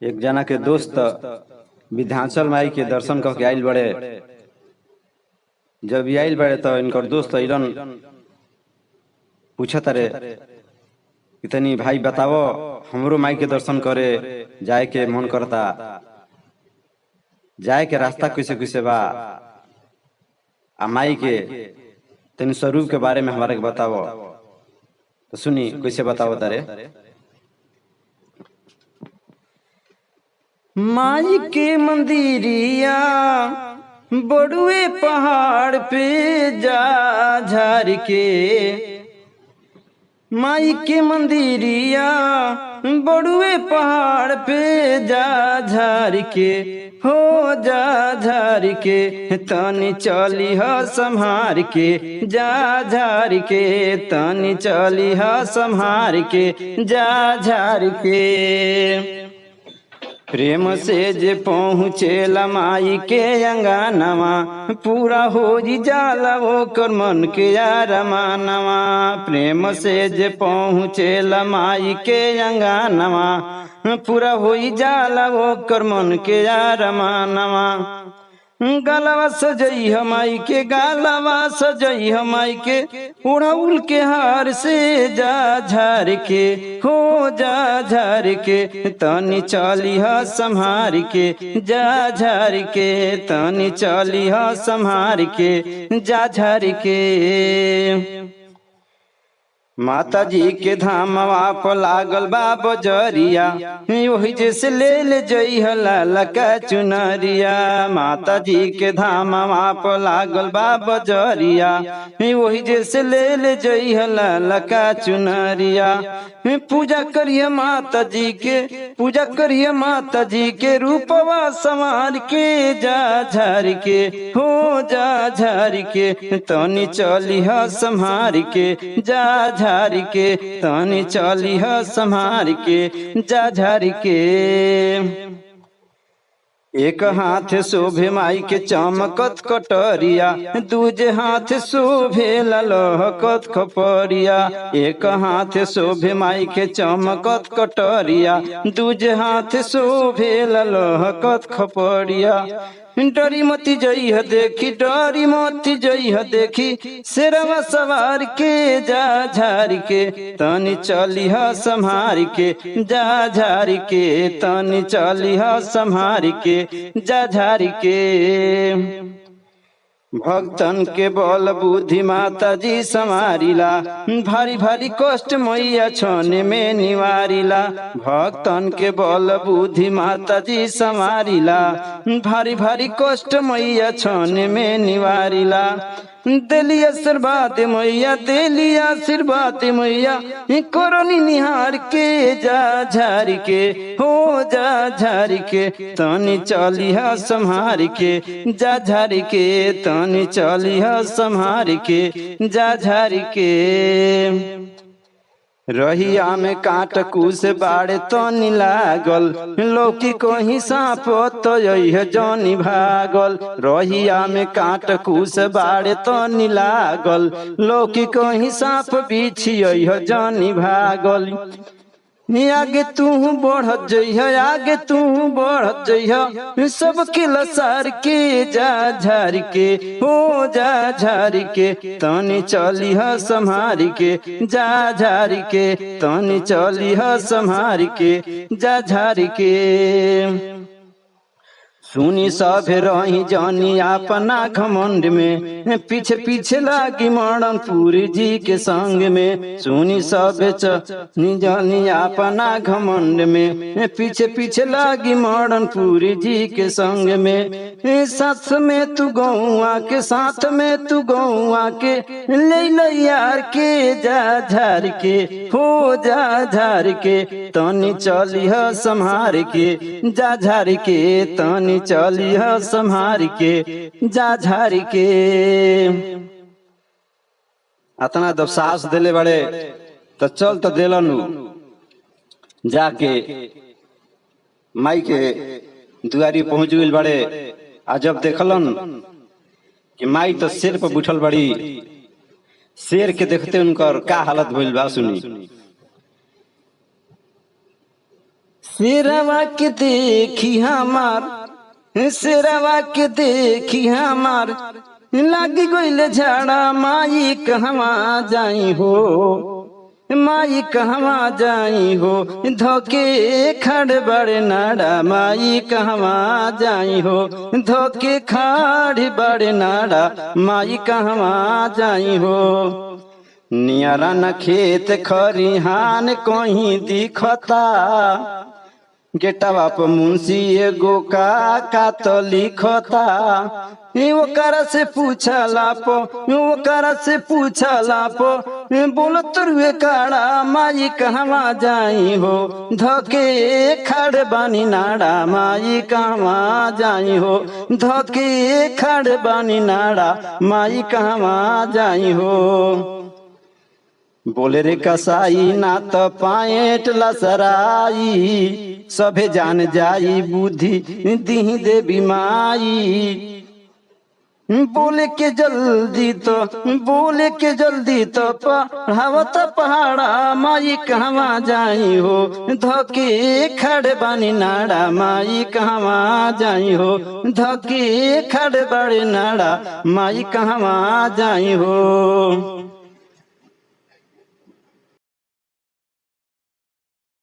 एक जना के दोस्त विंध्याचल माई के दर्शन करके आइल बड़े। जब आइल बड़े तो इनकर दोस्त अइलन पूछत रे इतनी भाई बताओ हमरो माई के दर्शन करे जाए के मन करता, जाए के रास्ता कैसे कैसे बा, आ माई के तनी स्वरूप के बारे में हमारे बताओ। तो सुनी कैसे बताओ तारे। माई के मंदिरिया बड़ुए पहाड़ पे जा झार के, माई के मंदिरिया बड़ुए पहाड़ पे जा झार के, हो जा झार के तनी चली ह संहार के, जा झार के तनी चली ह संहार के, जा झार के। प्रेम से जे पहुँचेला माई के अंगनवा पूरा हो जाला ओकर मन के अरमानवा। प्रेम से जे पहुँचेला माई के अंगनवा पूरा हो जाला ओकर मन के अरमानवा। गलवा सजई हमाई के, गलवा सजई हमाई के उड़ाउल के हार से जा झार के, हो जा झार के तनी चली ह संहार के, जा झार के तनी चली ह संहार के, जा झार के। माता जी के धामवा पर लागल बा बजरिया, वही जैसे ले जई लाल का चुनरिया। माता जी के धामवा पर लागल बा बजरिया, वही जैसे ले जई लाल का चुनरिया। पूजा करिए माता जी के, पूजा करिए माता जी के रूपवा संवार के, जा झार के, हो जा झार के तनी चली ह संहार के, जा झार के तनी चली ह संहार के, जा झार के। एक हाथ शोभे माई के चमकत कटरिया, दूजे हाथ शोभे ललहकत खपरिया। एक हाथ शोभे माई के चमकत कटरिया, दूजे हाथ शोभे ललहकत खपरिया। डरी मती जई ह देखी, डरी मती जई ह देखी शेरवा सवार के, जा झार के तनी चली ह संहार के, जा झार के तनी चली ह संहार के, जा झार के। भक्तन के बल बुद्धि माता जी संवारिला, भारी भारी कष्ट मैया छने में निवारिला। भक्तन के बल बुद्धि माता जी संवारिला, भारी भारी कष्ट मैया छने में निवारिला। देली आशीर्वाद मैया, देली आशीर्वाद मैया करनी निहार के, जा झार के, हो जा झार के तनी चली ह संहार के, जा झार के तनी चली ह संहार के, जा झार के। रहिया में काट कुश बाड़े तनी लागल, लौकी कहीं सांप तो यही जनी भागल। रहिया में काट कुश बाड़े तनी लागल, लौकी कहीं सांप बिछी यही जनी भागल। आगे तू बढ़त जइह, आगे तू बढ़त जइह सबके लसार के, जा झार के, हो जा झार के तनी चली ह संहार के, जा झार के तनी चली ह संहार के, जा झार के। सुनी सब रही जानी अपना घमंड में, पीछे पीछे लागी मरणपुर जी के संग में। सुनी सब जानी अपना घमंड में, पीछे पीछे लागी मरणपुर जी के संग में। साथ में तू गौआ के, साथ में तू गौआ के ले यार के, जा झार के, हो जा झार के तनी चली ह संहार के, जा झार के तनी चली ह संहार के, जा झार के। अतना जब साहस दिले बड़े तो चल तो दिलनु, जाके माई के दुआरी पहुंच गइल बड़े। आ जब देखलन कि माई तो शेर पर बैठल बड़ी, शेर के देखते उनकर का हालत भइल बा सुनी। सिरवा के देखी हमार, सिरवा के देखी हमार, लागी गइल झाड़ा, माई कहवा जाई हो, माई कहवा जाई हो, धोके खड़ बड़े नाड़ा, माई कहवा जाई हो, धोके खड़ बड़े नाड़ा, माई कहवा जाई हो। नियारा न खेत खरिहान कहीं दिखता, गेटवा पर मुंशी एगो का तो लिखता, ओकरा से पूछला पो, ओकरा से पूछला पो, बोलत रुए काड़ा, माई कहवा जाई हो, धके खड़ बानी नाड़ा, माई कहवा जाई हो, धके खड़ बानी नाड़ा, माई कहवा जाई हो। बोले रे कसाई ना तो पाएट लसराई, सभे जान जाई बुद्धि दी देवी माई। बोले के जल्दी तो, बोले के जल्दी तो पढ़ावत पहाड़ा, माई कहवा जाई हो, धके खड़ बानी नाड़ा, माई कहवा जाई हो, धके खड़ बड़े नाड़ा, माई कहवा जाई हो।